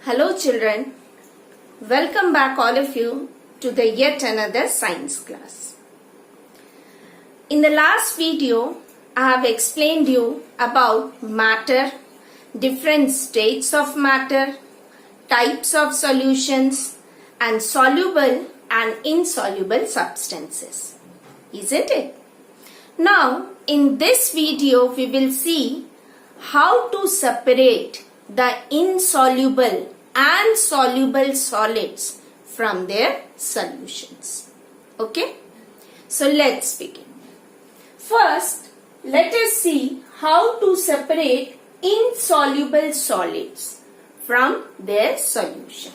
Hello children, welcome back all of you to the yet another science class. In the last video, I have explained you about matter, different states of matter, types of solutions and soluble and insoluble substances. Isn't it? Now, in this video, we will see how to separate the insoluble and soluble solids from their solutions. Okay? So let's begin. First, let us see how to separate insoluble solids from their solution.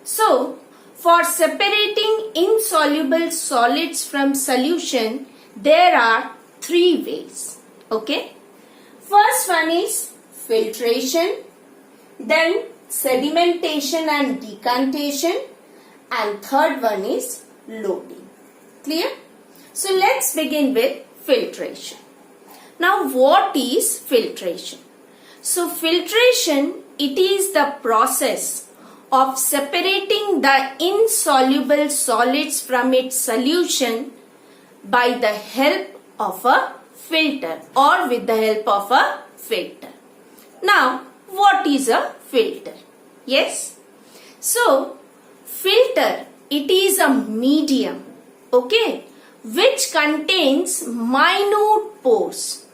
So, for separating insoluble solids from solution, there are three ways. Okay? First one is filtration, then sedimentation and decantation, and third one is loading. Clear? So let's begin with filtration. Now what is filtration? So filtration, it is the process of separating the insoluble solids from its solution by the help of a filter or with the help of a filter. Now, what is a filter? Yes. So, filter, it is a medium, okay, which contains minute pores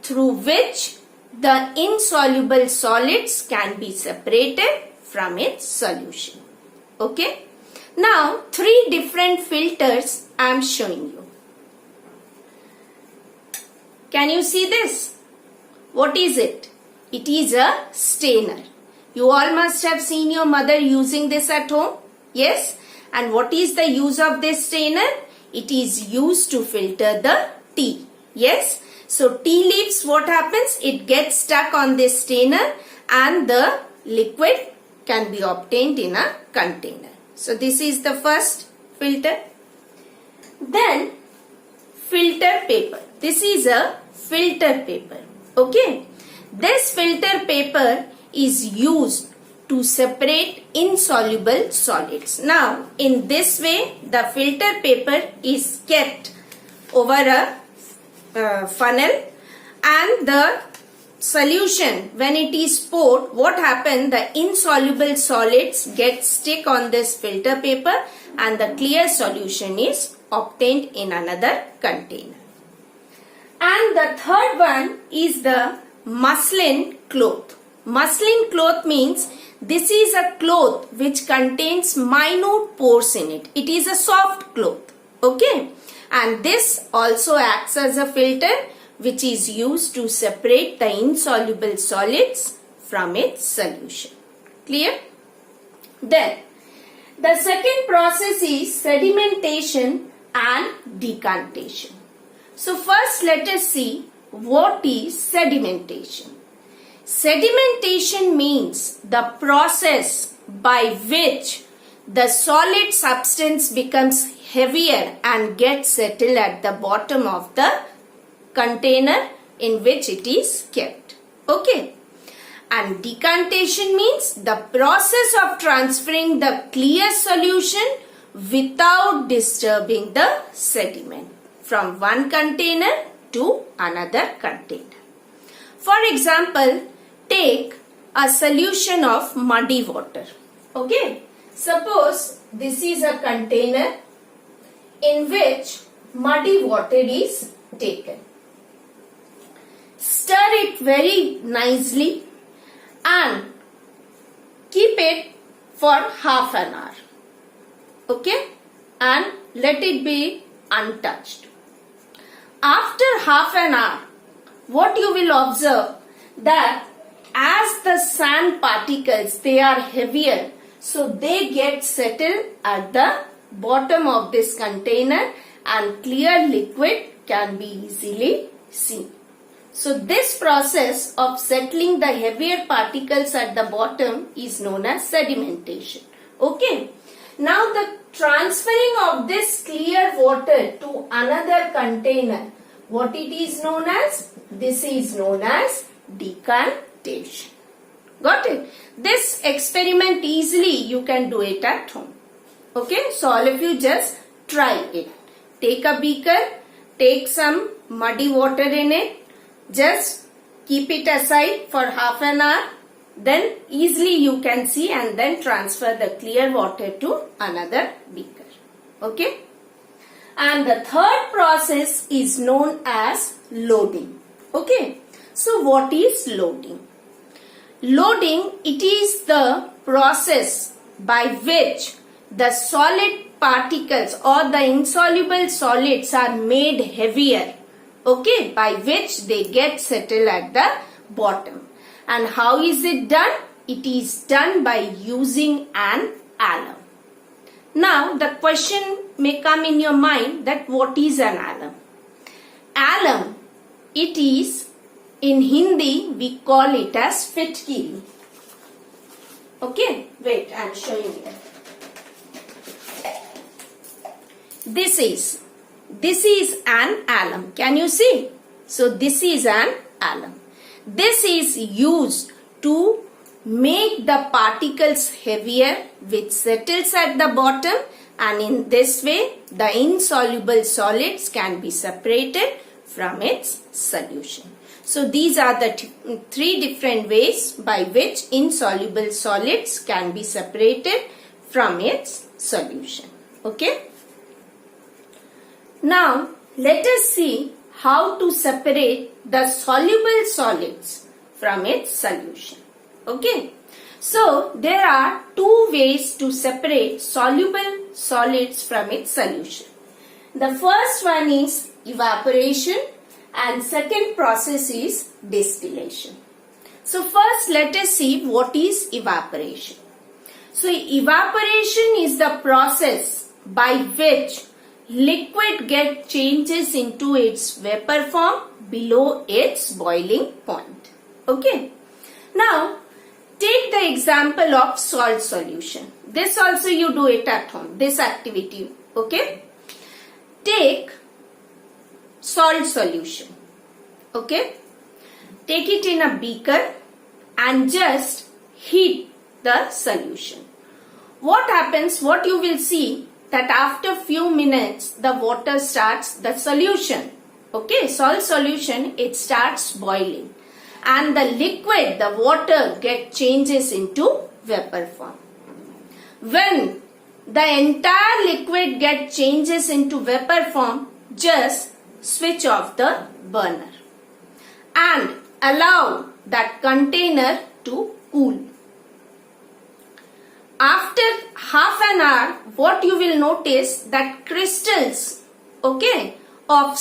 through which the insoluble solids can be separated from its solution. Okay. Now, three different filters I am showing you. Can you see this? What is it? It is a stainer. You all must have seen your mother using this at home. Yes? And what is the use of this stainer? It is used to filter the tea. Yes? So tea leaves, what happens? It gets stuck on this stainer and the liquid can be obtained in a container. So this is the first filter. Then filter paper. This is a filter paper. Okay. This filter paper is used to separate insoluble solids. Now, in this way, the filter paper is kept over a funnel and the solution, when it is poured, what happens? The insoluble solids get stick on this filter paper and the clear solution is obtained in another container. And the third one is the muslin cloth. Muslin cloth means this is a cloth which contains minute pores in it. It is a soft cloth. Okay. And this also acts as a filter which is used to separate the insoluble solids from its solution. Clear? Then, the second process is sedimentation and decantation. So first let us see what is sedimentation. Sedimentation means the process by which the solid substance becomes heavier and gets settled at the bottom of the container in which it is kept. Okay. And decantation means the process of transferring the clear solution without disturbing the sediment from one container to another container. For example, take a solution of muddy water. Okay. Suppose this is a container in which muddy water is taken. Stir it very nicely and keep it for half an hour. Okay. And let it be untouched. After half an hour, what you will observe that as the sand particles, they are heavier, so they get settled at the bottom of this container and clear liquid can be easily seen. So this process of settling the heavier particles at the bottom is known as sedimentation. Okay. Now the transferring of this clear water to another container, what it is known as? This is known as decantation. Got it? This experiment easily you can do it at home. Okay, so all of you just try it. Take a beaker, take some muddy water in it, just keep it aside for half an hour. Then easily you can see and then transfer the clear water to another beaker. Okay. And the third process is known as loading. Okay. So what is loading? Loading, it is the process by which the solid particles or the insoluble solids are made heavier. Okay. By which they get settled at the bottom. And how is it done? It is done by using an alum. Now the question may come in your mind that what is an alum? Alum, it is, in Hindi we call it as fitkiri. Okay, wait, I am showing you. This is an alum. Can you see? So this is an alum. This is used to make the particles heavier which settles at the bottom, and in this way the insoluble solids can be separated from its solution. So these are the three different ways by which insoluble solids can be separated from its solution. Okay. Now let us see how to separate the soluble solids from its solution. Okay. So there are two ways to separate soluble solids from its solution. The first one is evaporation and second process is distillation. So first let us see what is evaporation. So evaporation is the process by which liquid changes into its vapor form below its boiling point. Okay. Now take the example of salt solution. This also you do it at home, this activity. Okay. Take salt solution. Okay. Take it in a beaker and just heat the solution. What happens, what you will see, that after few minutes the water starts, the solution, okay, salt solution, it starts boiling and the liquid, the water changes into vapor form. When the entire liquid changes into vapor form, just switch off the burner and allow that container to cool. After half an hour, what you will notice that crystals, okay, of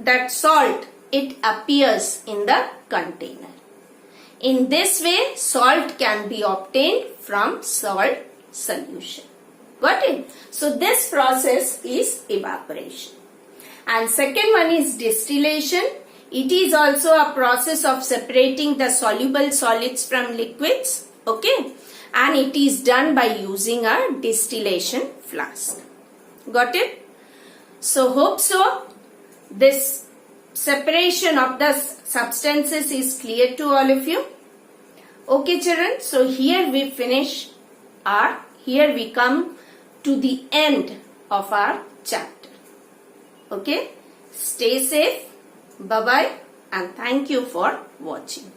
that salt, it appears in the container. In this way, salt can be obtained from salt solution. Got it? So this process is evaporation. And second one is distillation. It is also a process of separating the soluble solids from liquids. Okay. And it is done by using a distillation flask. Got it? So hope so. This separation of the substances is clear to all of you. Okay children, so here we finish here we come to the end of our chapter. Okay, stay safe, bye bye, and thank you for watching.